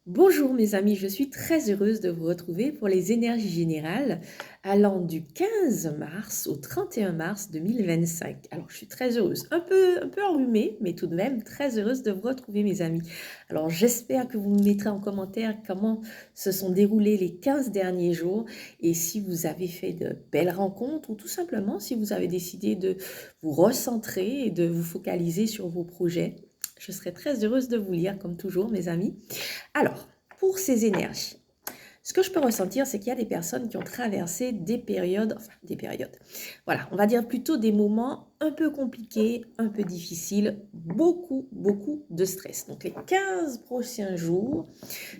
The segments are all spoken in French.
Bonjour mes amis, je suis très heureuse de vous retrouver pour les énergies générales allant du 15 mars au 31 mars 2025. Alors je suis très heureuse, un peu enrhumée, mais tout de même très heureuse de vous retrouver mes amis. Alors j'espère que vous me mettrez en commentaire comment se sont déroulés les 15 derniers jours et si vous avez fait de belles rencontres ou tout simplement si vous avez décidé de vous recentrer et de vous focaliser sur vos projets. Je serai très heureuse de vous lire comme toujours mes amis. Alors, pour ces énergies, ce que je peux ressentir, c'est qu'il y a des personnes qui ont traversé voilà, on va dire plutôt des moments un peu compliqués, un peu difficiles, beaucoup de stress. Donc les 15 prochains jours,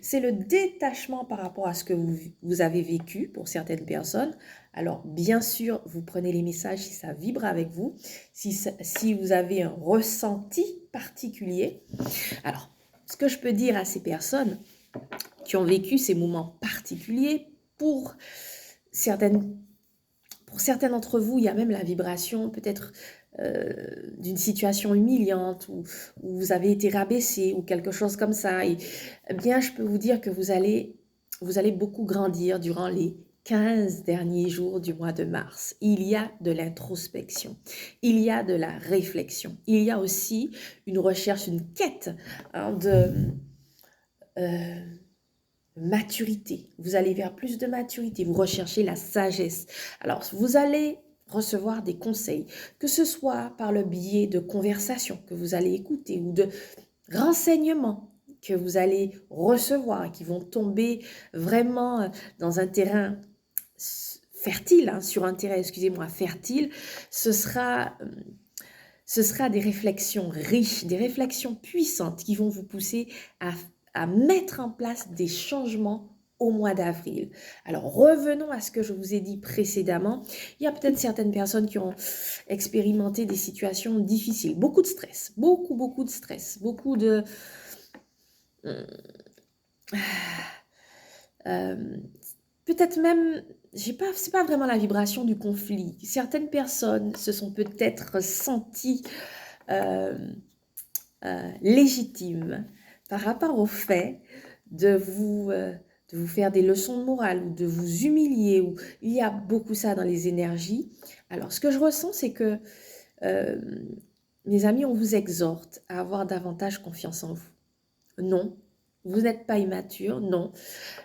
c'est le détachement par rapport à ce que vous avez vécu pour certaines personnes. Alors, bien sûr, vous prenez les messages si ça vibre avec vous, si vous avez un ressenti particulier. Alors, ce que je peux dire à ces personnes qui ont vécu ces moments particuliers, pour certaines, pour certains d'entre vous, il y a même la vibration peut-être d'une situation humiliante où vous avez été rabaissé ou quelque chose comme ça. Et eh bien, je peux vous dire que vous allez beaucoup grandir durant les 15 derniers jours du mois de mars. Il y a de l'introspection, il y a de la réflexion, il y a aussi une recherche, une quête de maturité. Vous allez vers plus de maturité, vous recherchez la sagesse. Alors, vous allez recevoir des conseils, que ce soit par le biais de conversations que vous allez écouter ou de renseignements que vous allez recevoir, qui vont tomber vraiment dans un terrain fertile, sur un terrain, excusez-moi, fertile. Ce sera des réflexions riches, des réflexions puissantes qui vont vous pousser à mettre en place des changements au mois d'avril. Alors, revenons à ce que je vous ai dit précédemment. Il y a peut-être certaines personnes qui ont expérimenté des situations difficiles, beaucoup de stress, beaucoup de stress, beaucoup de... peut-être même, c'est pas vraiment la vibration du conflit. Certaines personnes se sont peut-être senties légitimes par rapport au fait de vous faire des leçons de morale ou de vous humilier. Ou il y a beaucoup ça dans les énergies. Alors, ce que je ressens, c'est que, euh, mes amis, on vous exhorte à avoir davantage confiance en vous. Non, vous n'êtes pas immature, non.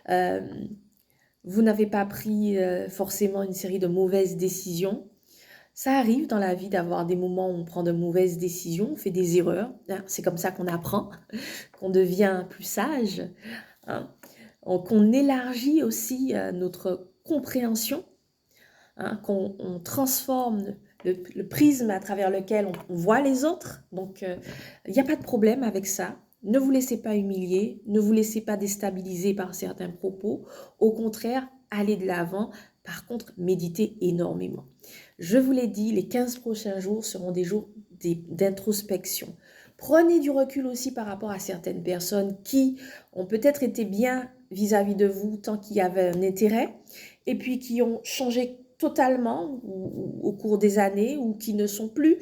Euh, vous n'avez pas pris forcément une série de mauvaises décisions. Ça arrive dans la vie d'avoir des moments où on prend de mauvaises décisions, on fait des erreurs. C'est comme ça qu'on apprend, qu'on devient plus sage, hein, qu'on élargit aussi notre compréhension, qu'on transforme le prisme à travers lequel on voit les autres. Donc, il n'y a pas de problème avec ça. Ne vous laissez pas humilier, ne vous laissez pas déstabiliser par certains propos. Au contraire, allez de l'avant. Par contre, méditez énormément. Je vous l'ai dit, les 15 prochains jours seront des jours d'introspection. Prenez du recul aussi par rapport à certaines personnes qui ont peut-être été bien vis-à-vis de vous tant qu'il y avait un intérêt, et puis qui ont changé totalement au cours des années ou qui ne sont plus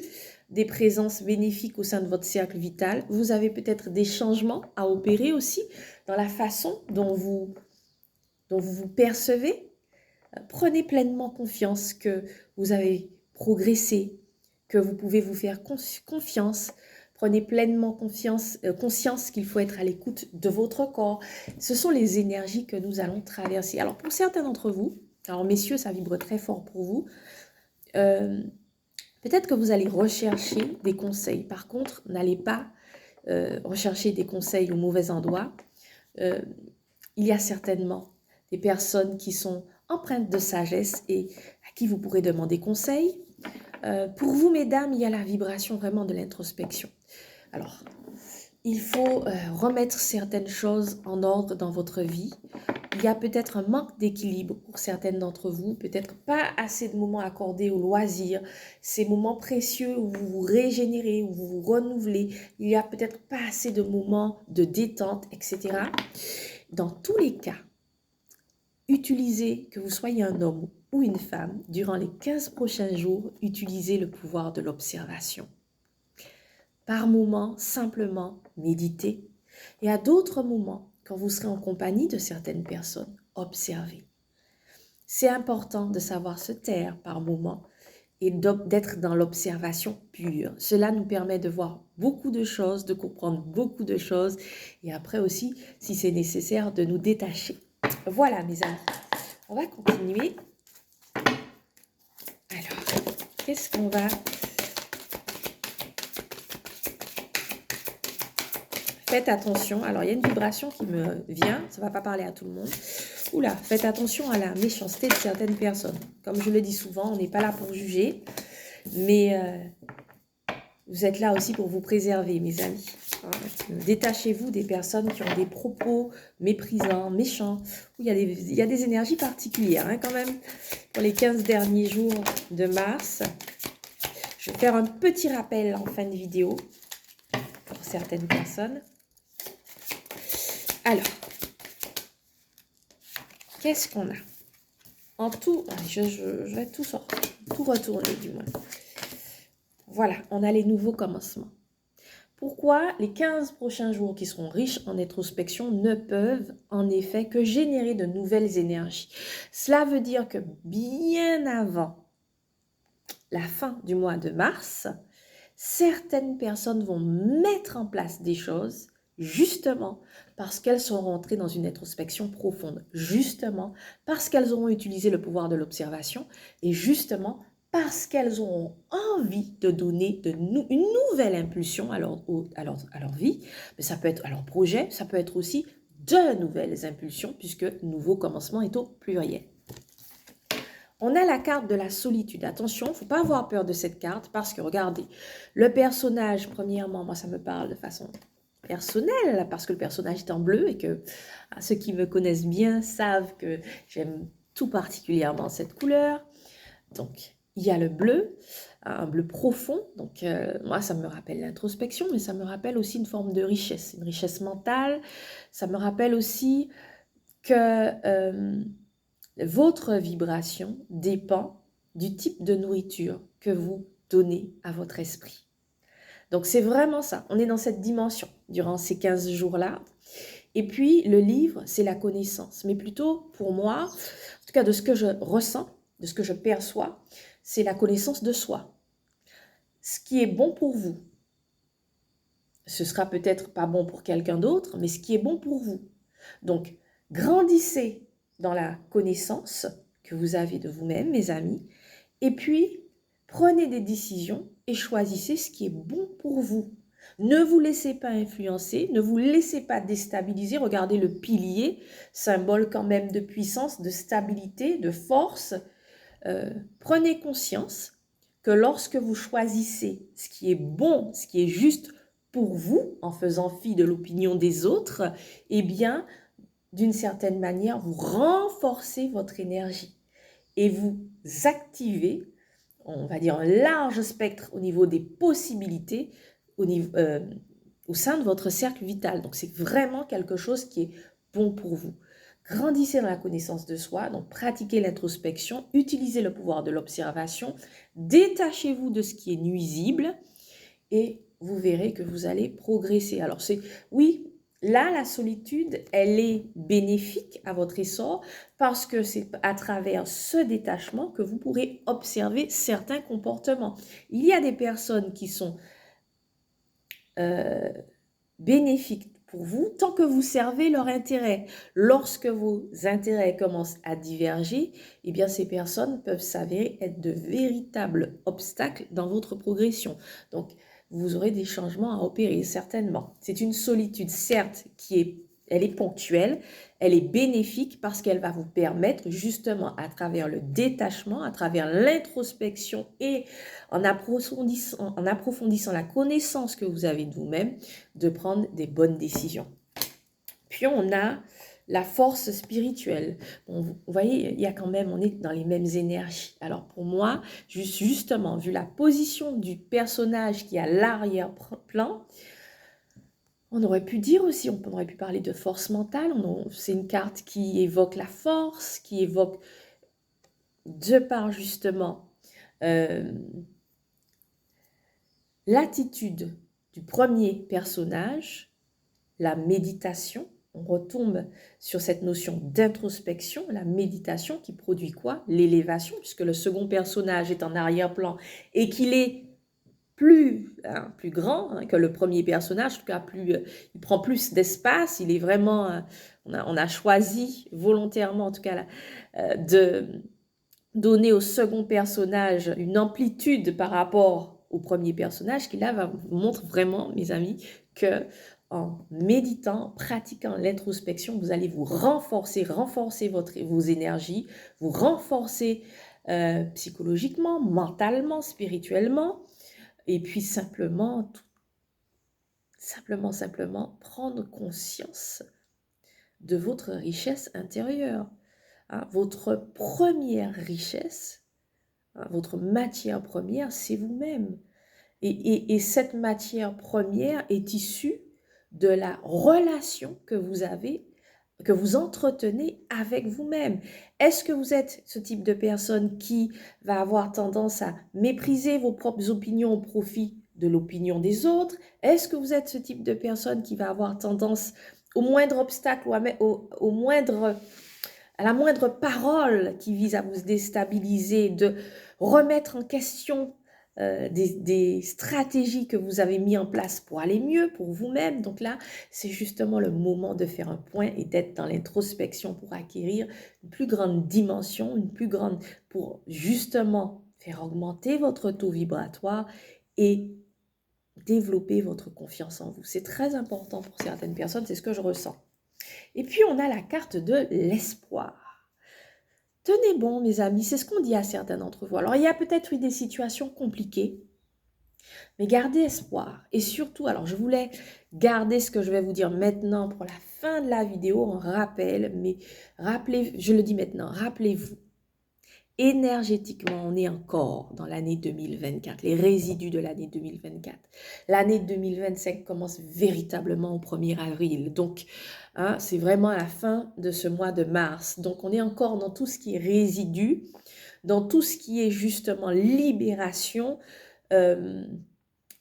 des présences bénéfiques au sein de votre cercle vital. Vous avez peut-être des changements à opérer aussi dans la façon dont vous vous percevez. Prenez pleinement confiance que vous avez progressé, que vous pouvez vous faire confiance. Prenez pleinement conscience qu'il faut être à l'écoute de votre corps. Ce sont les énergies que nous allons traverser. Alors pour certains d'entre vous, alors messieurs, ça vibre très fort pour vous, peut-être que vous allez rechercher des conseils. Par contre, n'allez pas rechercher des conseils au mauvais endroit. Il y a certainement des personnes qui sont empreintes de sagesse et à qui vous pourrez demander conseil. Pour vous, mesdames, il y a la vibration vraiment de l'introspection. Alors, il faut remettre certaines choses en ordre dans votre vie. Il y a peut-être un manque d'équilibre pour certaines d'entre vous, peut-être pas assez de moments accordés aux loisirs, ces moments précieux où vous vous régénérez, où vous vous renouvelez. Il y a peut-être pas assez de moments de détente, etc. Dans tous les cas, utilisez, que vous soyez un homme ou une femme, durant les 15 prochains jours, utilisez le pouvoir de l'observation. Par moments, simplement méditez. Et à d'autres moments, quand vous serez en compagnie de certaines personnes, observez. C'est important de savoir se taire par moments et d'être dans l'observation pure. Cela nous permet de voir beaucoup de choses, de comprendre beaucoup de choses et après aussi, si c'est nécessaire, de nous détacher. Voilà mes amis, on va continuer. Alors, qu'est-ce qu'on va... Faites attention, alors il y a une vibration qui me vient, ça ne va pas parler à tout le monde. Oula, faites attention à la méchanceté de certaines personnes. Comme je le dis souvent, on n'est pas là pour juger, mais vous êtes là aussi pour vous préserver, mes amis. Détachez-vous des personnes qui ont des propos méprisants, méchants, où il y a des énergies particulières hein, quand même. Pour les 15 derniers jours de mars, je vais faire un petit rappel en fin de vidéo pour certaines personnes. Alors, qu'est-ce qu'on a? En tout, je vais tout sortir, tout retourner du moins. Voilà, on a les nouveaux commencements. Pourquoi les 15 prochains jours qui seront riches en introspection ne peuvent en effet que générer de nouvelles énergies? Cela veut dire que bien avant la fin du mois de mars, certaines personnes vont mettre en place des choses justement parce qu'elles sont rentrées dans une introspection profonde, justement parce qu'elles auront utilisé le pouvoir de l'observation et justement parce qu'elles auront envie de donner une nouvelle impulsion à leur vie. Mais ça peut être à leur projet, ça peut être aussi de nouvelles impulsions puisque nouveau commencement est au pluriel. On a la carte de la solitude. Attention, il ne faut pas avoir peur de cette carte parce que, regardez, le personnage, premièrement, moi, ça me parle de façon personnelle parce que le personnage est en bleu et que ceux qui me connaissent bien savent que j'aime tout particulièrement cette couleur. Donc, il y a le bleu, un bleu profond. Donc, moi, ça me rappelle l'introspection, mais ça me rappelle aussi une forme de richesse, une richesse mentale. Ça me rappelle aussi que... votre vibration dépend du type de nourriture que vous donnez à votre esprit. Donc, c'est vraiment ça. On est dans cette dimension durant ces 15 jours-là. Et puis, le livre, c'est la connaissance. Mais plutôt, pour moi, en tout cas de ce que je ressens, de ce que je perçois, c'est la connaissance de soi. Ce qui est bon pour vous, ce sera peut-être pas bon pour quelqu'un d'autre, mais ce qui est bon pour vous. Donc, grandissez dans la connaissance que vous avez de vous-même, mes amis, et puis prenez des décisions et choisissez ce qui est bon pour vous. Ne vous laissez pas influencer, ne vous laissez pas déstabiliser. Regardez le pilier, symbole quand même de puissance, de stabilité, de force. Prenez conscience que lorsque vous choisissez ce qui est bon, ce qui est juste pour vous, en faisant fi de l'opinion des autres, eh bien, d'une certaine manière, vous renforcez votre énergie et vous activez, on va dire, un large spectre au niveau des possibilités au sein de votre cercle vital. Donc, c'est vraiment quelque chose qui est bon pour vous. Grandissez dans la connaissance de soi, donc pratiquez l'introspection, utilisez le pouvoir de l'observation, détachez-vous de ce qui est nuisible et vous verrez que vous allez progresser. Alors, oui, là, la solitude, elle est bénéfique à votre essor parce que c'est à travers ce détachement que vous pourrez observer certains comportements. Il y a des personnes qui sont bénéfiques pour vous tant que vous servez leur intérêt. Lorsque vos intérêts commencent à diverger, eh bien ces personnes peuvent s'avérer être de véritables obstacles dans votre progression. Donc, vous aurez des changements à opérer, certainement. C'est une solitude, certes, elle est ponctuelle, elle est bénéfique parce qu'elle va vous permettre justement à travers le détachement, à travers l'introspection et en approfondissant la connaissance que vous avez de vous-même, de prendre des bonnes décisions. Puis on a la force spirituelle. Bon, vous voyez, il y a quand même, on est dans les mêmes énergies. Alors pour moi, justement, vu la position du personnage qui est à l'arrière-plan, on aurait pu dire aussi, on aurait pu parler de force mentale. C'est une carte qui évoque la force, qui évoque, de par justement l'attitude du premier personnage, la méditation. on retombe sur cette notion d'introspection, la méditation qui produit quoi? L'élévation, puisque le second personnage est en arrière-plan et qu'il est plus grand que le premier personnage, en tout cas il prend plus d'espace, il est vraiment, on a choisi volontairement en tout cas de donner au second personnage une amplitude par rapport au premier personnage qui là vous montre vraiment, mes amis, que en méditant, en pratiquant l'introspection, vous allez vous renforcer vos énergies, vous renforcer psychologiquement, mentalement, spirituellement, et puis simplement prendre conscience de votre richesse intérieure. Votre première richesse, votre matière première, c'est vous-même. Et cette matière première est issue de la relation que vous avez, que vous entretenez avec vous-même. Est-ce que vous êtes ce type de personne qui va avoir tendance à mépriser vos propres opinions au profit de l'opinion des autres? Est-ce que vous êtes ce type de personne qui va avoir tendance, au moindre obstacle ou à la moindre parole qui vise à vous déstabiliser, de remettre en question des stratégies que vous avez mises en place pour aller mieux, pour vous-même? Donc là, c'est justement le moment de faire un point et d'être dans l'introspection pour acquérir une plus grande dimension, pour justement faire augmenter votre taux vibratoire et développer votre confiance en vous. C'est très important pour certaines personnes, c'est ce que je ressens. Et puis, on a la carte de l'espoir. Tenez bon, mes amis, c'est ce qu'on dit à certains d'entre vous. Alors, il y a peut-être eu des situations compliquées, mais gardez espoir. Et surtout, alors je voulais garder ce que je vais vous dire maintenant pour la fin de la vidéo en rappel, mais je le dis maintenant, rappelez-vous, énergétiquement, on est encore dans l'année 2024, les résidus de l'année 2024. L'année 2025 commence véritablement au 1er avril. Donc, c'est vraiment à la fin de ce mois de mars. Donc, on est encore dans tout ce qui est résidus, dans tout ce qui est justement libération,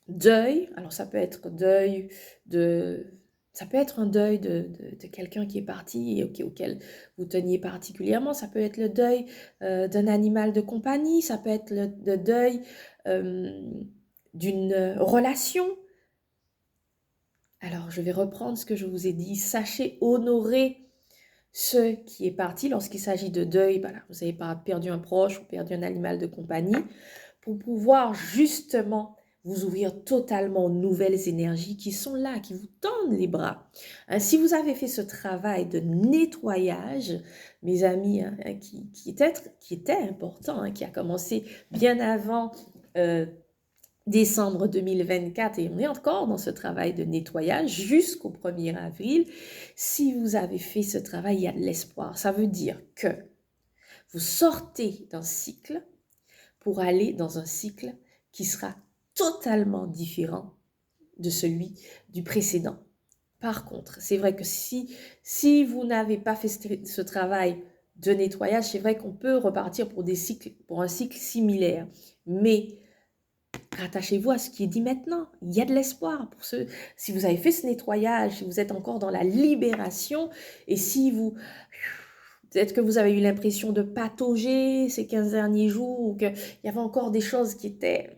deuil. Alors, ça peut être ça peut être un deuil de quelqu'un qui est parti et auquel vous teniez particulièrement. Ça peut être le deuil d'un animal de compagnie. Ça peut être le deuil d'une relation. Alors, je vais reprendre ce que je vous ai dit. Sachez honorer ce qui est parti lorsqu'il s'agit de deuil. Voilà, vous n'avez pas perdu un proche ou perdu un animal de compagnie, pour pouvoir justement vous ouvrir totalement aux nouvelles énergies qui sont là, qui vous tendent les bras. Si vous avez fait ce travail de nettoyage, mes amis, qui était important, qui a commencé bien avant décembre 2024, et on est encore dans ce travail de nettoyage jusqu'au 1er avril. Si vous avez fait ce travail, il y a de l'espoir. Ça veut dire que vous sortez d'un cycle pour aller dans un cycle qui sera totalement différent de celui du précédent. Par contre, c'est vrai que si vous n'avez pas fait ce travail de nettoyage, c'est vrai qu'on peut repartir pour un cycle similaire. Mais rattachez-vous à ce qui est dit maintenant. Il y a de l'espoir pour ceux. Si vous avez fait ce nettoyage, si vous êtes encore dans la libération, et si peut-être que vous avez eu l'impression de patauger ces 15 derniers jours, ou qu'il y avait encore des choses qui étaient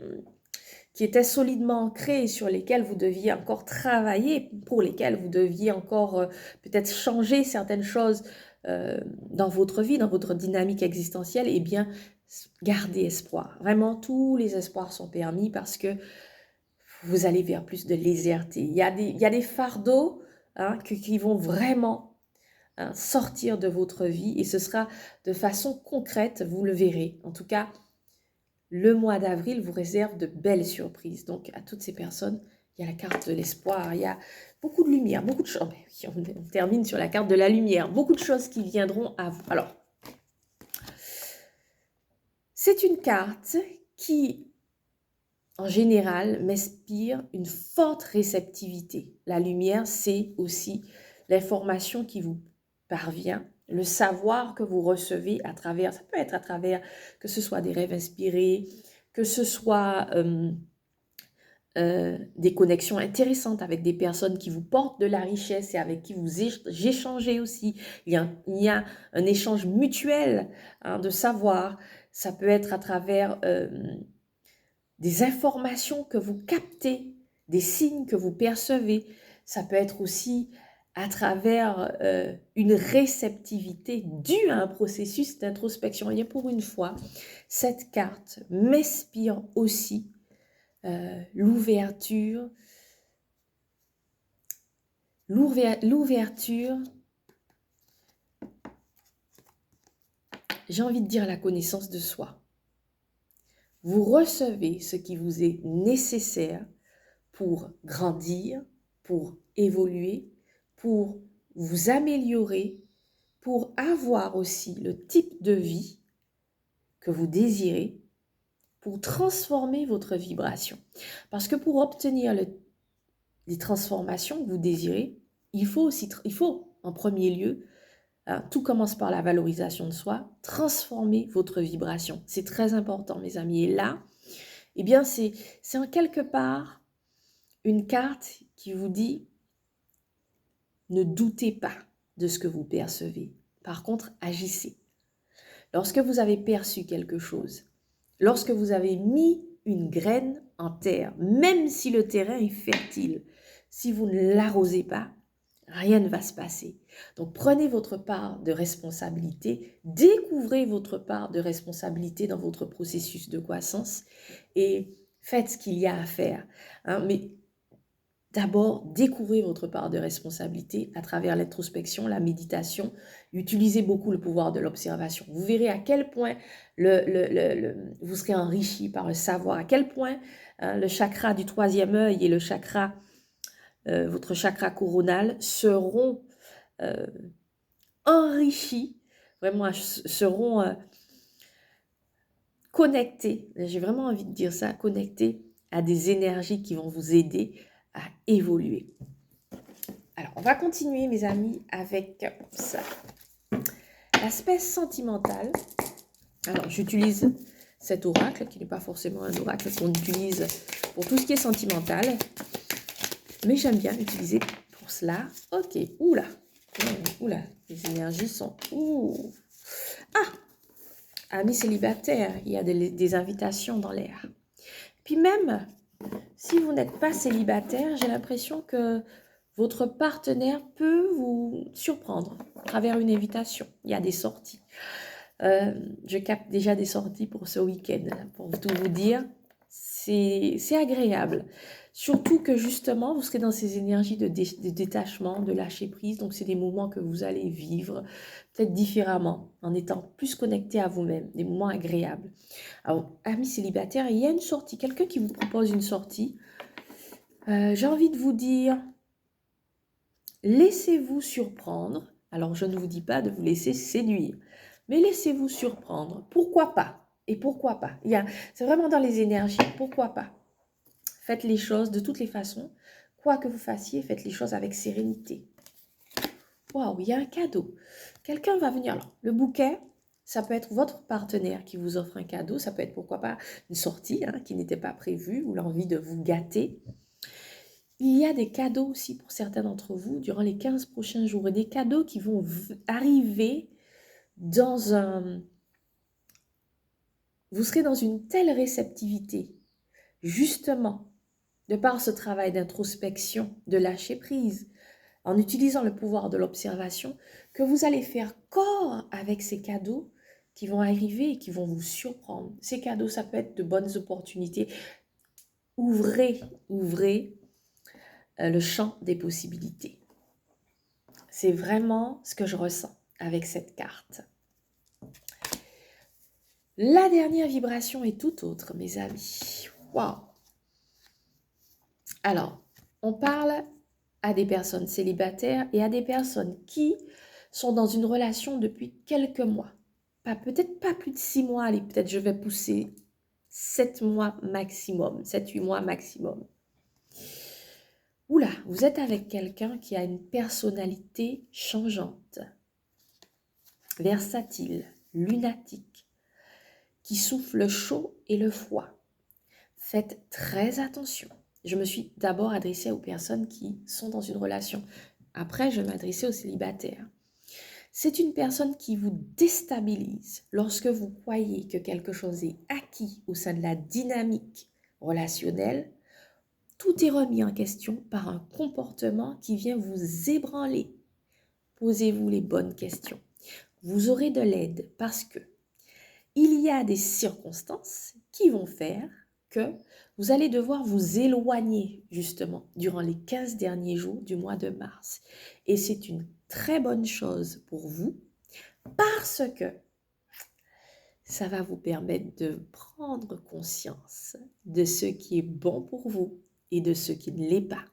solidement ancrées, sur lesquelles vous deviez encore travailler, pour lesquelles vous deviez encore peut-être changer certaines choses dans votre vie, dans votre dynamique existentielle, eh bien, gardez espoir. Vraiment, tous les espoirs sont permis parce que vous allez vers plus de légèreté. Il y a des fardeaux qui vont vraiment sortir de votre vie, et ce sera de façon concrète, vous le verrez. En tout cas, le mois d'avril vous réserve de belles surprises. Donc, à toutes ces personnes, il y a la carte de l'espoir, il y a beaucoup de lumière, beaucoup de choses. On termine sur la carte de la lumière. Beaucoup de choses qui viendront à vous. Alors, c'est une carte qui, en général, m'inspire une forte réceptivité. La lumière, c'est aussi l'information qui vous parvient, le savoir que vous recevez à travers, ça peut être à travers, que ce soit des rêves inspirés, que ce soit des connexions intéressantes avec des personnes qui vous portent de la richesse et avec qui vous échangez aussi. Il y a un échange mutuel de savoir. Ça peut être à travers des informations que vous captez, des signes que vous percevez. Ça peut être aussi à travers une réceptivité due à un processus d'introspection. Et pour une fois, cette carte m'inspire aussi l'ouverture, j'ai envie de dire la connaissance de soi. Vous recevez ce qui vous est nécessaire pour grandir, pour évoluer, pour vous améliorer, pour avoir aussi le type de vie que vous désirez, pour transformer votre vibration. Parce que pour obtenir les transformations que vous désirez, il faut en premier lieu, tout commence par la valorisation de soi, transformer votre vibration. C'est très important, mes amis. Et là, eh bien, c'est en quelque part une carte qui vous dit ne doutez pas de ce que vous percevez. Par contre, agissez. Lorsque vous avez perçu quelque chose, lorsque vous avez mis une graine en terre, même si le terrain est fertile, si vous ne l'arrosez pas, rien ne va se passer. Donc prenez votre part de responsabilité, découvrez votre part de responsabilité dans votre processus de croissance et faites ce qu'il y a à faire. Mais d'abord, découvrez votre part de responsabilité à travers l'introspection, la méditation. Utilisez beaucoup le pouvoir de l'observation. Vous verrez à quel point vous serez enrichi par le savoir, à quel point le chakra du troisième œil et le chakra, votre chakra coronal seront enrichis, vraiment seront connectés. J'ai vraiment envie de dire ça, connectés à des énergies qui vont vous aider à évoluer. Alors, on va continuer, mes amis, avec ça. L'aspect sentimental. Alors, j'utilise cet oracle, qui n'est pas forcément un oracle qu'on utilise pour tout ce qui est sentimental. Mais j'aime bien l'utiliser pour cela. Ok, oula. Oula, les énergies sont... Ouh. Ah, amis célibataires, il y a des invitations dans l'air. Puis même, si vous n'êtes pas célibataire, j'ai l'impression que votre partenaire peut vous surprendre à travers une invitation. Il y a des sorties. Je capte déjà des sorties pour ce week-end. Pour tout vous dire, c'est agréable. Surtout que justement, vous serez dans ces énergies de détachement, de lâcher prise. Donc, c'est des moments que vous allez vivre peut-être différemment, en étant plus connecté à vous-même. Des moments agréables. Alors, amis célibataires, il y a une sortie. Quelqu'un qui vous propose une sortie. J'ai envie de vous dire... Laissez-vous surprendre. Alors, je ne vous dis pas de vous laisser séduire, mais laissez-vous surprendre. Pourquoi pas? Et pourquoi pas? C'est vraiment dans les énergies. Pourquoi pas? Faites les choses de toutes les façons. Quoi que vous fassiez, faites les choses avec sérénité. Waouh, il y a un cadeau. Quelqu'un va venir. Alors, le bouquet, ça peut être votre partenaire qui vous offre un cadeau. Ça peut être, pourquoi pas, une sortie qui n'était pas prévue ou l'envie de vous gâter. Il y a des cadeaux aussi pour certains d'entre vous durant les 15 prochains jours et des cadeaux qui vont arriver dans un... Vous serez dans une telle réceptivité, justement, de par ce travail d'introspection, de lâcher prise, en utilisant le pouvoir de l'observation, que vous allez faire corps avec ces cadeaux qui vont arriver et qui vont vous surprendre. Ces cadeaux, ça peut être de bonnes opportunités. Ouvrez le champ des possibilités. C'est vraiment ce que je ressens avec cette carte. La dernière vibration est tout autre, mes amis. Waouh! Alors, on parle à des personnes célibataires et à des personnes qui sont dans une relation depuis quelques mois. Peut-être pas plus de 6 mois, allez, peut-être je vais pousser 7 mois maximum, 7-8 mois maximum. Oula, vous êtes avec quelqu'un qui a une personnalité changeante, versatile, lunatique, qui souffle le chaud et le froid. Faites très attention. Je me suis d'abord adressée aux personnes qui sont dans une relation. Après, je m'adressais aux célibataires. C'est une personne qui vous déstabilise lorsque vous croyez que quelque chose est acquis au sein de la dynamique relationnelle. Tout est remis en question par un comportement qui vient vous ébranler. Posez-vous les bonnes questions. Vous aurez de l'aide parce que il y a des circonstances qui vont faire que vous allez devoir vous éloigner justement durant les 15 derniers jours du mois de mars. Et c'est une très bonne chose pour vous parce que ça va vous permettre de prendre conscience de ce qui est bon pour vous et de ce qui ne l'est pas.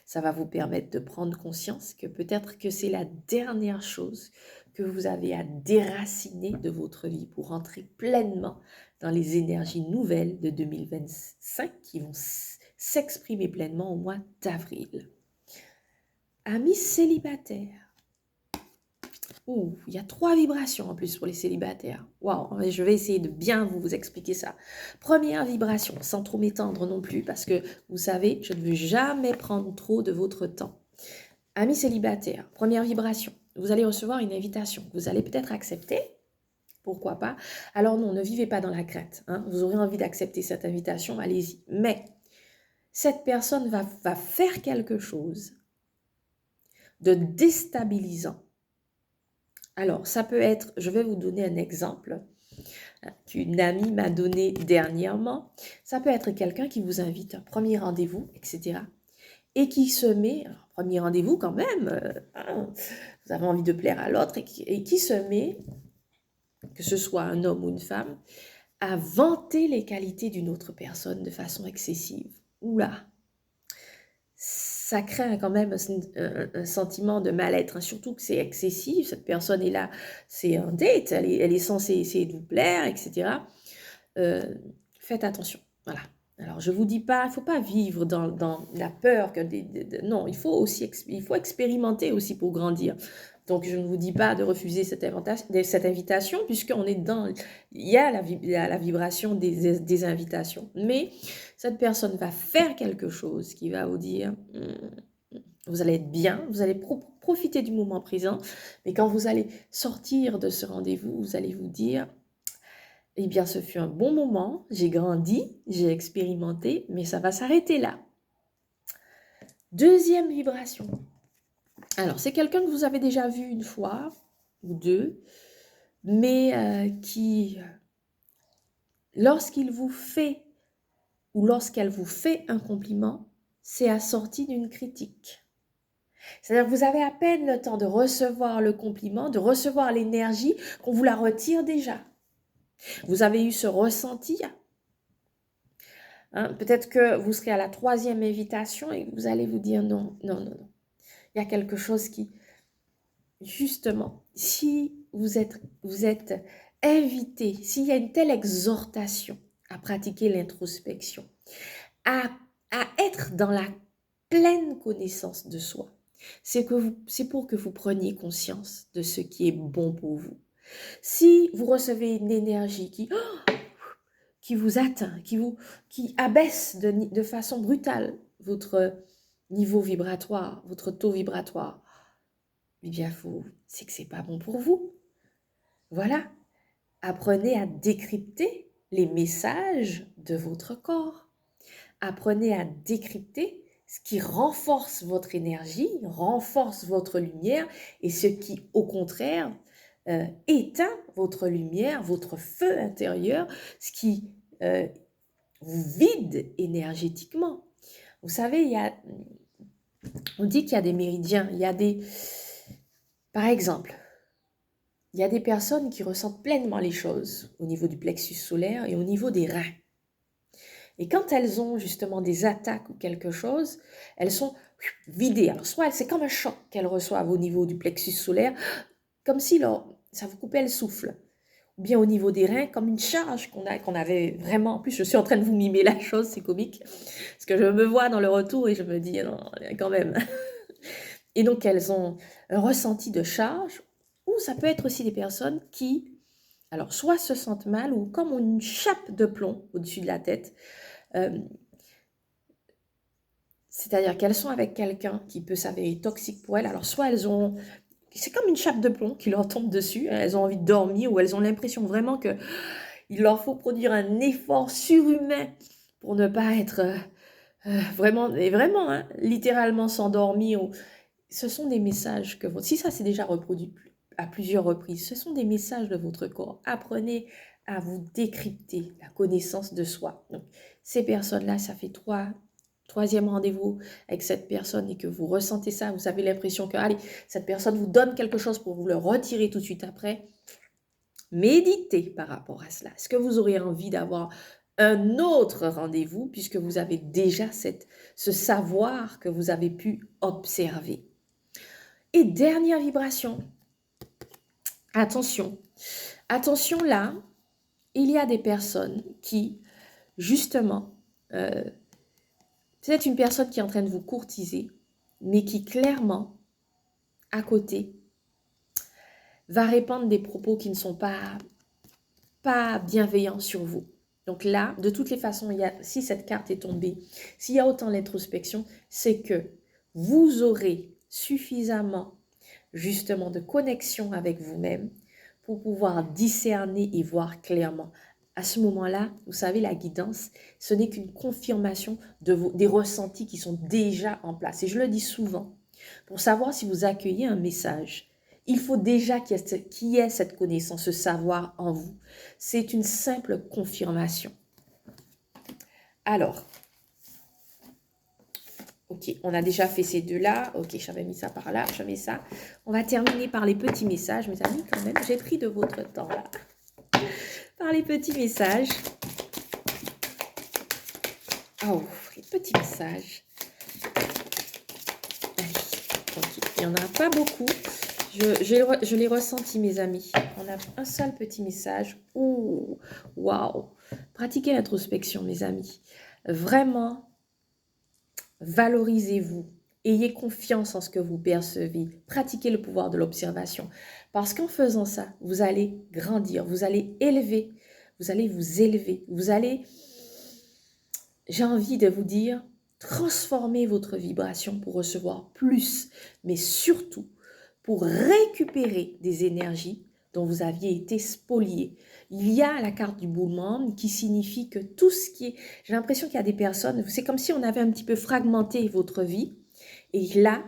Ça va vous permettre de prendre conscience que peut-être que c'est la dernière chose que vous avez à déraciner de votre vie pour entrer pleinement dans les énergies nouvelles de 2025 qui vont s'exprimer pleinement au mois d'avril. Amis célibataires, il y a 3 vibrations en plus pour les célibataires. Waouh, je vais essayer de bien vous expliquer ça. Première vibration, sans trop m'étendre non plus, parce que vous savez, je ne veux jamais prendre trop de votre temps. Amis célibataires, première vibration, vous allez recevoir une invitation. Vous allez peut-être accepter, pourquoi pas. Alors non, ne vivez pas dans la crainte. Vous aurez envie d'accepter cette invitation, allez-y. Mais cette personne va faire quelque chose de déstabilisant. Alors, ça peut être, je vais vous donner un exemple qu'une amie m'a donné dernièrement. Ça peut être quelqu'un qui vous invite à un premier rendez-vous, etc. Et qui se met, alors, premier rendez-vous quand même, vous avez envie de plaire à l'autre, et qui se met, que ce soit un homme ou une femme, à vanter les qualités d'une autre personne de façon excessive. Oula, ça crée quand même un sentiment de mal-être, surtout que c'est excessif, cette personne est là, c'est un date, elle est censée essayer de vous plaire, etc. Faites attention, voilà. Alors, je ne vous dis pas, il ne faut pas vivre dans la peur. Non, il faut expérimenter aussi pour grandir. Donc, je ne vous dis pas de refuser cette invitation, puisqu'on est il y a la vibration des invitations. Mais cette personne va faire quelque chose qui va vous dire, vous allez être bien, vous allez profiter du moment présent, mais quand vous allez sortir de ce rendez-vous, vous allez vous dire, eh bien, ce fut un bon moment, j'ai grandi, j'ai expérimenté, mais ça va s'arrêter là. Deuxième vibration. Alors, c'est quelqu'un que vous avez déjà vu une fois ou deux, mais qui, lorsqu'il vous fait ou lorsqu'elle vous fait un compliment, c'est assorti d'une critique. C'est-à-dire que vous avez à peine le temps de recevoir le compliment, de recevoir l'énergie, qu'on vous la retire déjà. Vous avez eu ce ressenti. Peut-être que vous serez à la 3e invitation et vous allez vous dire non, non, non, non. Il y a quelque chose qui, justement, si vous êtes invité, s'il y a une telle exhortation à pratiquer l'introspection, à être dans la pleine connaissance de soi, c'est pour que vous preniez conscience de ce qui est bon pour vous. Si vous recevez une énergie qui vous atteint, qui abaisse de façon brutale votre niveau vibratoire, votre taux vibratoire, eh bien, c'est que c'est pas bon pour vous. Voilà. Apprenez à décrypter les messages de votre corps. Apprenez à décrypter ce qui renforce votre énergie, renforce votre lumière et ce qui, au contraire, éteint votre lumière, votre feu intérieur, ce qui vous vide énergétiquement. Vous savez, on dit qu'il y a des méridiens, par exemple, il y a des personnes qui ressentent pleinement les choses au niveau du plexus solaire et au niveau des reins. Et quand elles ont justement des attaques ou quelque chose, elles sont vidées. Alors soit c'est comme un choc qu'elles reçoivent au niveau du plexus solaire, comme si ça vous coupait le souffle. Ou bien au niveau des reins, comme une charge qu'on avait vraiment. En plus, je suis en train de vous mimer la chose, c'est comique. Parce que je me vois dans le retour et je me dis, non, quand même. Et donc, elles ont un ressenti de charge. Ou ça peut être aussi des personnes qui, alors, soit se sentent mal ou comme une chape de plomb au-dessus de la tête. C'est-à-dire qu'elles sont avec quelqu'un qui peut s'avérer toxique pour elles. Alors, soit elles ont... C'est comme une chape de plomb qui leur tombe dessus. Elles ont envie de dormir ou elles ont l'impression vraiment que il leur faut produire un effort surhumain pour ne pas être vraiment, et vraiment, hein, littéralement s'endormir. Ce sont des messages que votre... Si ça s'est déjà reproduit à plusieurs reprises, ce sont des messages de votre corps. Apprenez à vous décrypter la connaissance de soi. Donc, ces personnes-là, ça fait troisième rendez-vous avec cette personne et que vous ressentez ça, vous avez l'impression que, allez, cette personne vous donne quelque chose pour vous le retirer tout de suite après. Méditez par rapport à cela. Est-ce que vous aurez envie d'avoir un autre rendez-vous puisque vous avez déjà ce savoir que vous avez pu observer? Et dernière vibration. Attention. Attention là, il y a des personnes qui, justement, peut-être une personne qui est en train de vous courtiser, mais qui clairement, à côté, va répandre des propos qui ne sont pas bienveillants sur vous. Donc là, de toutes les façons, si cette carte est tombée, s'il y a autant d'introspection, c'est que vous aurez suffisamment justement de connexion avec vous-même pour pouvoir discerner et voir clairement. À ce moment-là, vous savez, la guidance, ce n'est qu'une confirmation des ressentis qui sont déjà en place. Et je le dis souvent, pour savoir si vous accueillez un message, il faut déjà qu'il y ait cette connaissance, ce savoir en vous. C'est une simple confirmation. Alors, ok, on a déjà fait ces deux-là. Ok, j'avais mis ça par là, j'avais ça. On va terminer par les petits messages, mes amis, quand même. J'ai pris de votre temps, là. Par les petits messages. Oh, les petits messages. Allez, ok, il n'y en a pas beaucoup. Je l'ai ressenti, mes amis. On a un seul petit message. Ouh, waouh. Pratiquez l'introspection, mes amis. Vraiment, valorisez-vous. Ayez confiance en ce que vous percevez. Pratiquez le pouvoir de l'observation. Parce qu'en faisant ça, vous allez grandir, vous allez élever, vous allez vous élever. Vous allez, j'ai envie de vous dire, transformer votre vibration pour recevoir plus. Mais surtout, pour récupérer des énergies dont vous aviez été spolié. Il y a la carte du Bull Moon qui signifie que tout ce qui est... J'ai l'impression qu'il y a des personnes, c'est comme si on avait un petit peu fragmenté votre vie. Et là,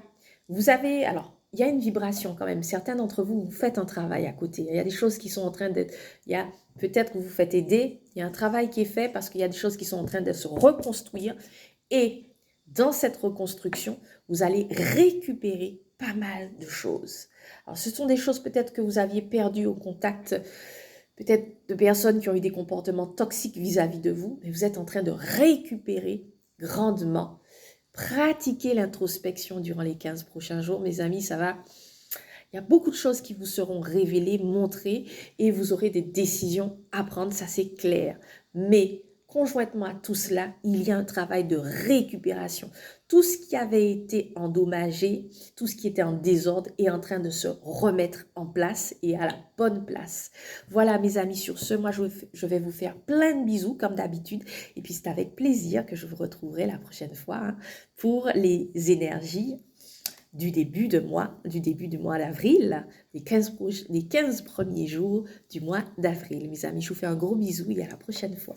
vous avez... Alors, il y a une vibration quand même. Certains d'entre vous, vous faites un travail à côté. Il y a des choses qui sont en train d'être... Il y a peut-être que vous faites aider. Il y a un travail qui est fait parce qu'il y a des choses qui sont en train de se reconstruire. Et dans cette reconstruction, vous allez récupérer pas mal de choses. Alors, ce sont des choses peut-être que vous aviez perdues au contact, peut-être de personnes qui ont eu des comportements toxiques vis-à-vis de vous, mais vous êtes en train de récupérer grandement. Pratiquez l'introspection durant les 15 prochains jours, mes amis, ça va. Il y a beaucoup de choses qui vous seront révélées, montrées, et vous aurez des décisions à prendre, ça c'est clair. Mais conjointement à tout cela, il y a un travail de récupération. Tout ce qui avait été endommagé, tout ce qui était en désordre est en train de se remettre en place et à la bonne place. Voilà mes amis, sur ce, moi je vais vous faire plein de bisous comme d'habitude. Et puis c'est avec plaisir que je vous retrouverai la prochaine fois pour les énergies du début du mois d'avril, les 15 premiers jours du mois d'avril. Mes amis, je vous fais un gros bisou et à la prochaine fois.